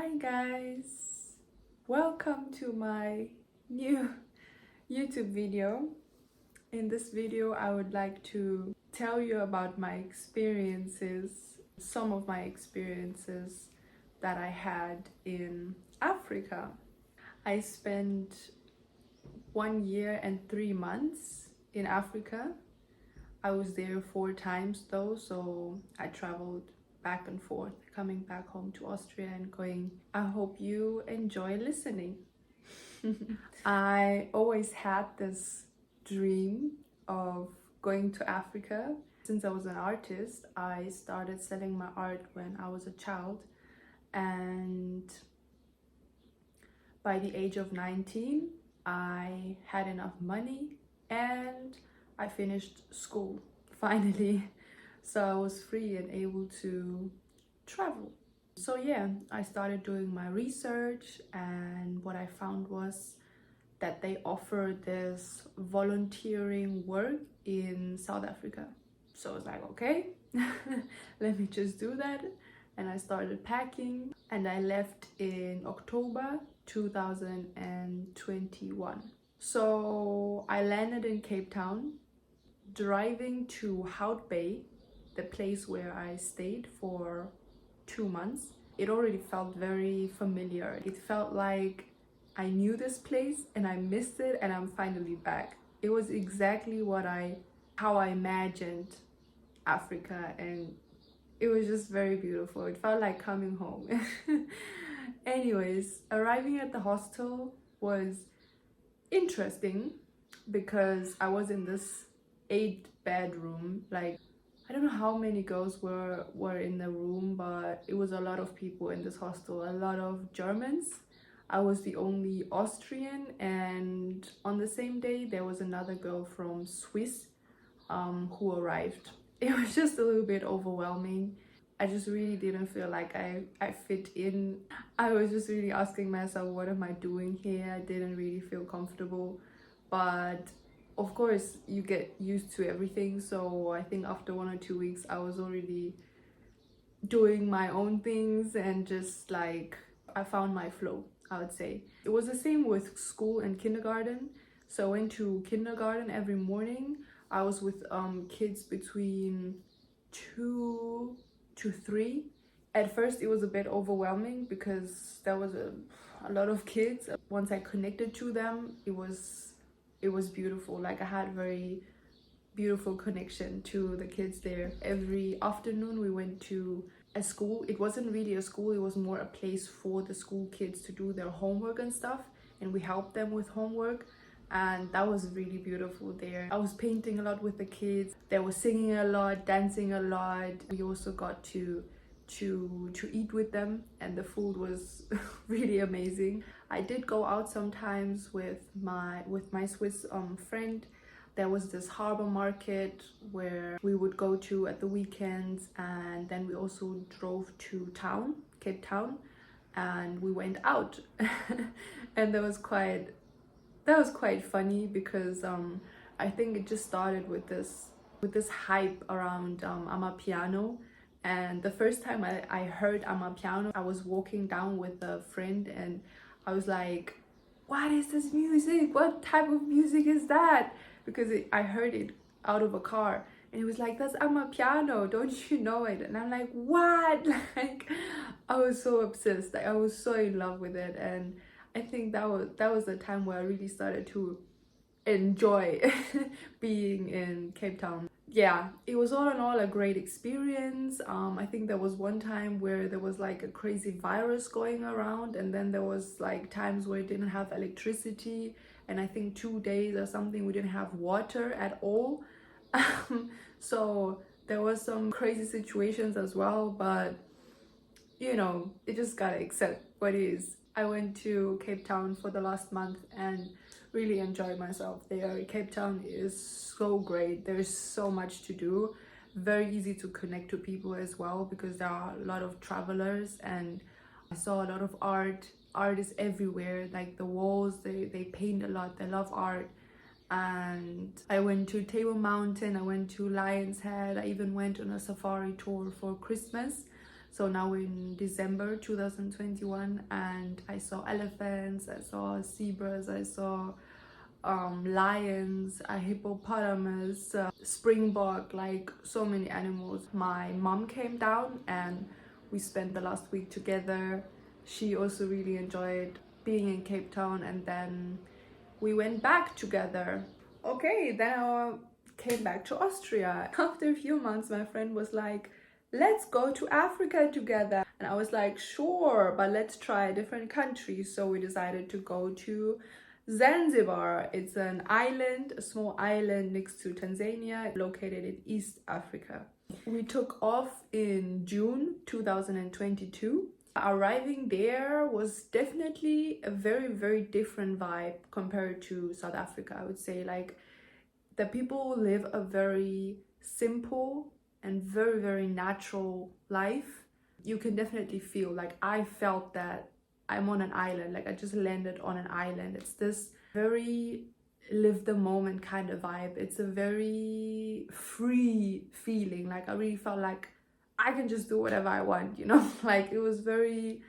Hi guys, welcome to my new YouTube video. In this video I would like to tell you about my experiences, some of my experiences that I had in Africa. I spent 1 year and 3 months in Africa. I was there 4 times though, so I traveled back and forth, coming back home to Austria and going. I hope you enjoy listening. I always had this dream of going to Africa. Since I was an artist, I started selling my art when I was a child, and by the age of 19, I had enough money and I finished school finally. So I was free and able to travel. So yeah, I started doing my research, and what I found was that they offer this volunteering work in South Africa. So I was like, okay, let me just do that. And I started packing, and I left in October 2021. So I landed in Cape Town, driving to Hout Bay, the place where I stayed for 2 months. It already felt very familiar. It felt like I knew this place and I missed it and I'm finally back. It was exactly how I imagined Africa, and it was just very beautiful. It felt like coming home. Anyways, arriving at the hostel was interesting because I was in this 8 bedroom. Like, I don't know how many girls were in the room, but it was a lot of people in this hostel, a lot of Germans. I was the only Austrian, and on the same day there was another girl from Swiss who arrived. It was just a little bit overwhelming. I just really didn't feel like I fit in. I was just really asking myself, what am I doing here? I didn't really feel comfortable, but of course you get used to everything. So I think after 1 or 2 weeks I was already doing my own things, and just like I found my flow, I would say. It was the same with school and kindergarten. So I went to kindergarten every morning. I was with kids between 2 to 3. At first it was a bit overwhelming because there was a lot of kids. Once I connected to them, it was beautiful. Like, I had very beautiful connection to the kids there. Every afternoon we went to a school. It wasn't really a school, it was more a place for the school kids to do their homework and stuff, and we helped them with homework, and that was really beautiful there. I was painting a lot with the kids. They were singing a lot, dancing a lot. We also got to eat with them, and the food was really amazing. I did go out sometimes with my Swiss friend. There was this harbor market where we would go to at the weekends, and then we also drove to Cape Town, and we went out. And that was quite funny because I think it just started with this hype around Amapiano. And the first time I heard Amapiano, I was walking down with a friend, and I was like, what is this music? What type of music is that? Because I heard it out of a car, and it was like, that's Amapiano, don't you know it? And I'm like, what? Like, I was so obsessed. Like, I was so in love with it, and I think that was the time where I really started to enjoy being in Cape Town. Yeah, it was all in all a great experience. I think there was one time where there was like a crazy virus going around, and then there was like times where it didn't have electricity, and I think 2 days or something we didn't have water at all. So there was some crazy situations as well, but you know, it just gotta accept what it is. I went to Cape Town for the last month and really enjoyed myself there. Cape Town is so great. There's so much to do. Very easy to connect to people as well because there are a lot of travelers, and I saw a lot of art. Art is everywhere. Like, the walls, they paint a lot. They love art. And I went to Table Mountain, I went to Lion's Head, I even went on a safari tour for Christmas. So now in December 2021, and I saw elephants, I saw zebras, I saw lions, a hippopotamus, springbok, like so many animals. My mom came down and we spent the last week together. She also really enjoyed being in Cape Town, and then we went back together. Okay, then I came back to Austria. After a few months, my friend was like, let's go to Africa together. And I was like, sure, but let's try a different country. So we decided to go to Zanzibar. It's an island, a small island next to Tanzania, located in East Africa. We took off in June 2022. Arriving there was definitely a very different vibe compared to South Africa. I would say, like, the people live a very simple and very natural life. You can definitely feel, like, I felt that I'm on an island, like I just landed on an island. It's this very live the moment kind of vibe. It's a very free feeling. Like, I really felt like I can just do whatever I want, you know. Like, it was very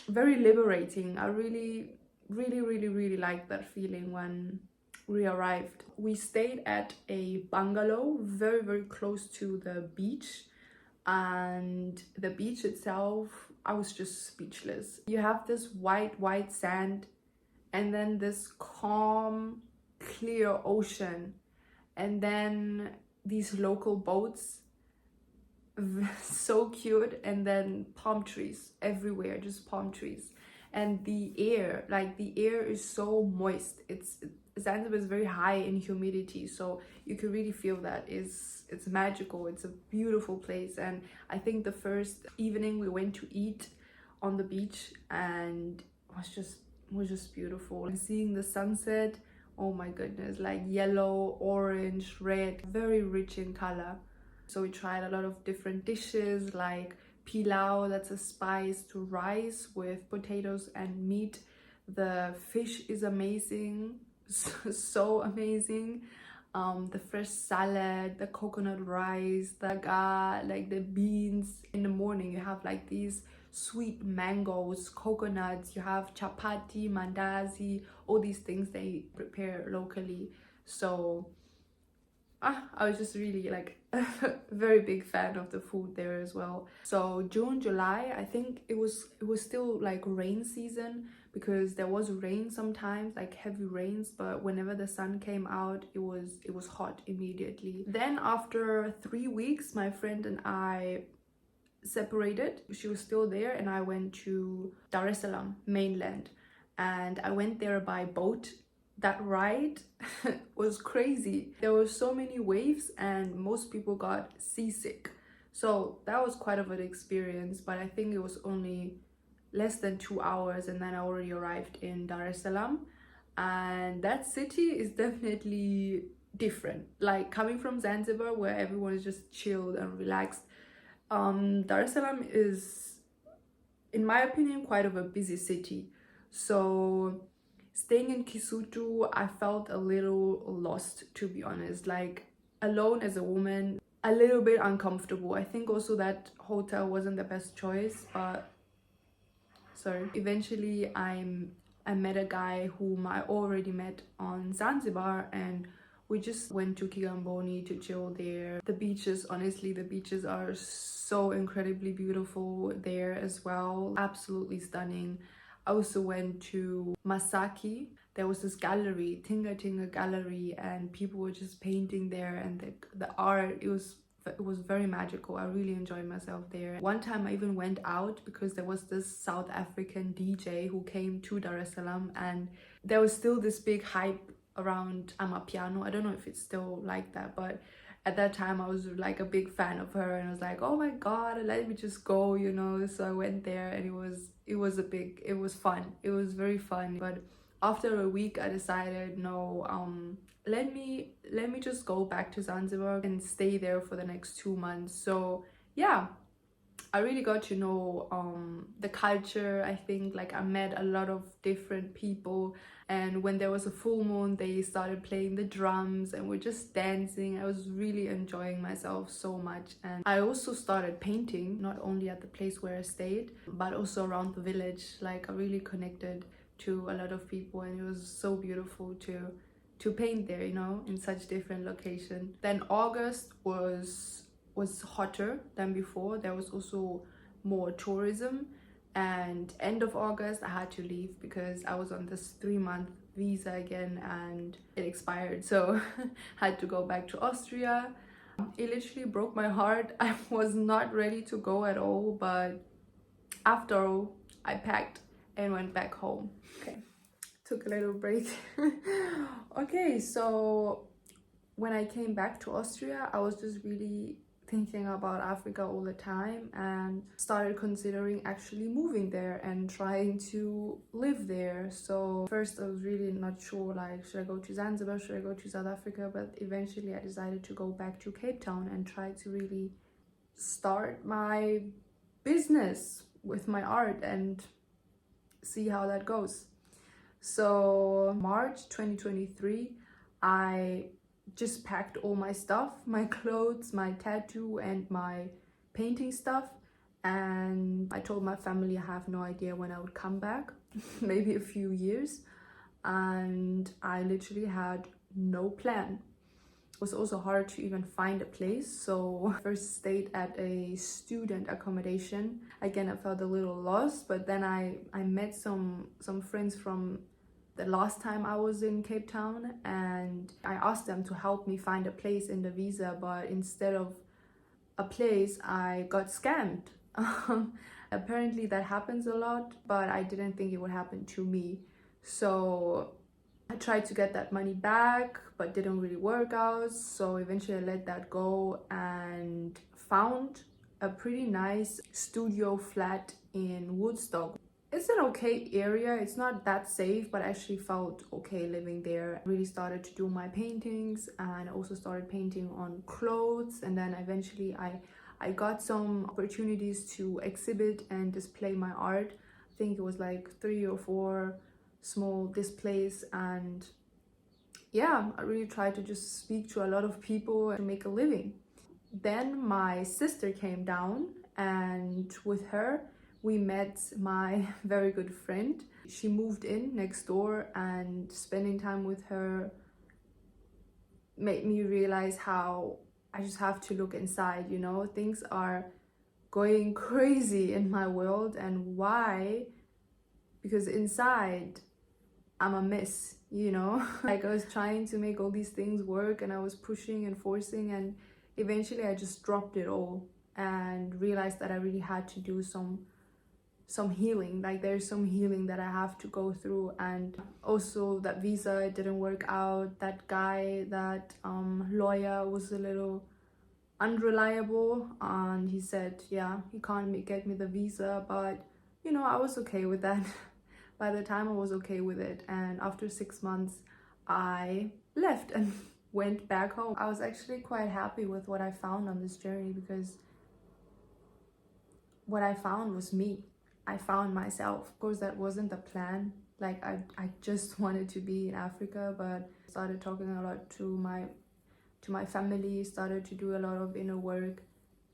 liberating. I really liked that feeling when we arrived. We stayed at a bungalow very close to the beach, and the beach itself, I was just speechless. You have this white sand, and then this calm clear ocean, and then these local boats, so cute, and then palm trees everywhere, just palm trees. And the air, like, the air is so moist. Zanzibar is very high in humidity, so you can really feel that. It's magical. It's a beautiful place. And I think the first evening we went to eat on the beach, and it was just beautiful. And seeing the sunset, oh my goodness, like yellow, orange, red, very rich in color. So we tried a lot of different dishes, like pilau, that's a spiced rice with potatoes and meat. The fish is amazing, so amazing. The fresh salad, the coconut rice, the like the beans. In the morning you have like these sweet mangoes, coconuts, you have chapati, mandazi, all these things they prepare locally. So I was just really like a very big fan of the food there as well. So June, July, I think it was still like rain season, because there was rain sometimes, like heavy rains, but whenever the sun came out, it was hot immediately. Then after 3 weeks, my friend and I separated. She was still there, and I went to Dar es Salaam mainland, and I went there by boat. That ride was crazy. There were so many waves and most people got seasick, so that was quite of an experience. But I think it was only less than 2 hours, and then I already arrived in Dar es Salaam. And that city is definitely different, like coming from Zanzibar where everyone is just chilled and relaxed. Dar es Salaam is, in my opinion, quite of a busy city. So staying in Kisutu, I felt a little lost, to be honest, like alone as a woman, a little bit uncomfortable. I think also that hotel wasn't the best choice, but sorry. Eventually I met a guy whom I already met on Zanzibar, and we just went to Kigamboni to chill there. The beaches, honestly, the beaches are so incredibly beautiful there as well. Absolutely stunning. I also went to Masaki. There was this gallery, Tinga Tinga Gallery, and people were just painting there, and the art, it was very magical. I really enjoyed myself there. One time I even went out because there was this South African DJ who came to Dar es Salaam, and there was still this big hype around Amapiano. I don't know if it's still like that, but at that time I was like a big fan of her, and I was like, oh my god, let me just go, you know. So I went there, and it was fun. It was very fun. But after a week I decided, no, let me just go back to Zanzibar and stay there for the next 2 months. So yeah, I really got to know the culture. I think like I met a lot of different people, and when there was a full moon they started playing the drums and we're just dancing. I was really enjoying myself so much. And I also started painting, not only at the place where I stayed but also around the village. Like I really connected to a lot of people, and it was so beautiful to paint there, you know, in such different location. Then August was hotter than before. There was also more tourism, and end of August I had to leave because I was on this 3-month visa again and it expired, so I had to go back to Austria. It literally broke my heart. I was not ready to go at all, but after all I packed and went back home. Okay, took a little break. Okay, so when I came back to Austria, I was just really thinking about Africa all the time and started considering actually moving there and trying to live there. So first I was really not sure, like, should I go to Zanzibar, should I go to South Africa? But eventually I decided to go back to Cape Town and try to really start my business with my art and see how that goes. So March 2023, I just packed all my stuff, my clothes, my tattoo and my painting stuff, and I told my family I have no idea when I would come back, maybe a few years, and I literally had no plan. It was also hard to even find a place, so I first stayed at a student accommodation. Again, I felt a little lost, but then I met some friends from the last time I was in Cape Town, and I asked them to help me find a place in the visa, but instead of a place I got scammed. Apparently that happens a lot, but I didn't think it would happen to me. So I tried to get that money back but didn't really work out, so eventually I let that go and found a pretty nice studio flat in Woodstock. It's an okay area. It's not that safe, but I actually felt okay living there. I really started to do my paintings and also started painting on clothes, and then eventually I got some opportunities to exhibit and display my art. I think it was like 3 or 4 small displays, and yeah, I really tried to just speak to a lot of people to make a living. Then my sister came down, and with her we met my very good friend. She moved in next door, and spending time with her made me realize how I just have to look inside, you know, things are going crazy in my world. And why? Because inside I'm a mess, you know. Like I was trying to make all these things work and I was pushing and forcing, and eventually I just dropped it all and realized that I really had to do some healing. Like there's some healing that I have to go through. And also that visa, it didn't work out. That guy, that lawyer was a little unreliable, and he said, yeah, he can't get me the visa. But you know, I was okay with that. By the time I was okay with it, and after 6 months I left and went back home. I was actually quite happy with what I found on this journey, because what I found was me. I found myself. Of course, that wasn't the plan. Like I just wanted to be in Africa, but started talking a lot to my family, started to do a lot of inner work,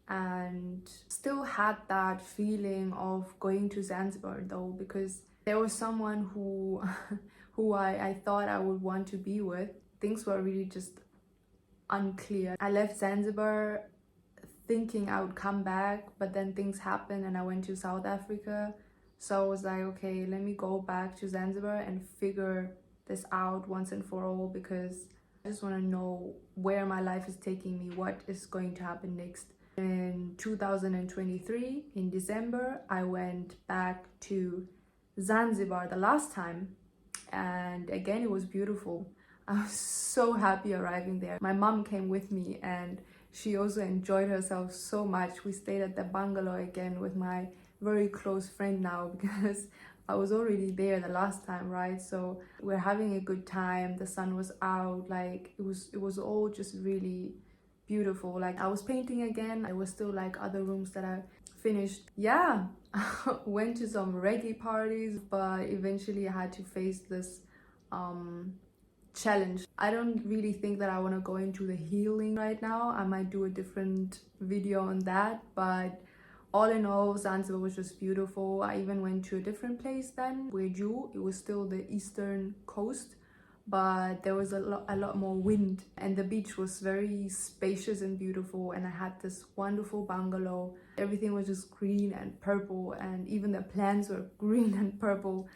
and still had that feeling of going to Zanzibar though, because there was someone who who I thought I would want to be with. Things were really just unclear. I left Zanzibar thinking I would come back, but then things happened and I went to South Africa. So I was like, okay, let me go back to Zanzibar and figure this out once and for all, because I just want to know where my life is taking me, what is going to happen next. In 2023, in December, I went back to Zanzibar the last time, and again it was beautiful. I was so happy arriving there. My mom came with me and she also enjoyed herself so much. We stayed at the bungalow again with my very close friend now, because I was already there the last time, right? So we're having a good time. The sun was out, like it was all just really beautiful. Like I was painting again. There was still like other rooms that I finished. Yeah, went to some reggae parties, but eventually I had to face this challenge. I don't really think that I want to go into the healing right now. I might do a different video on that, but all in all, Zanzibar was just beautiful. I even went to a different place then, Jeju. It was still the eastern coast, but there was a lot more wind, and the beach was very spacious and beautiful, and I had this wonderful bungalow. Everything was just green and purple, and even the plants were green and purple.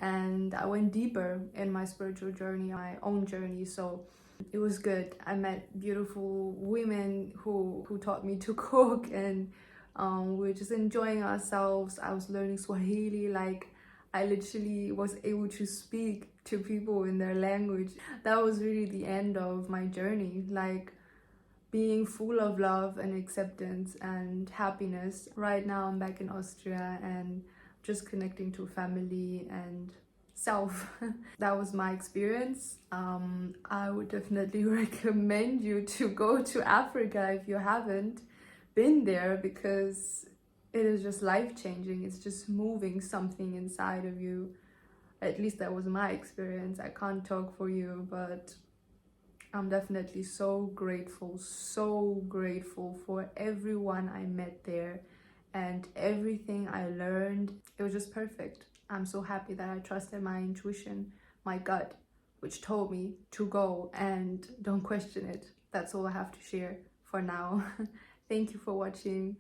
And I went deeper in my spiritual journey, my own journey. So it was good. I met beautiful women who taught me to cook, and we were just enjoying ourselves. I was learning Swahili. Like I literally was able to speak to people in their language. That was really the end of my journey, like being full of love and acceptance and happiness. Right now I'm back in Austria and just connecting to family and self. That was my experience. I would definitely recommend you to go to Africa if you haven't been there, because it is just life-changing. It's just moving something inside of you. At least that was my experience. I can't talk for you, but I'm definitely so grateful for everyone I met there and everything I learned. It was just perfect. I'm so happy that I trusted my intuition, my gut, which told me to go, and don't question it. That's all I have to share for now. Thank you for watching.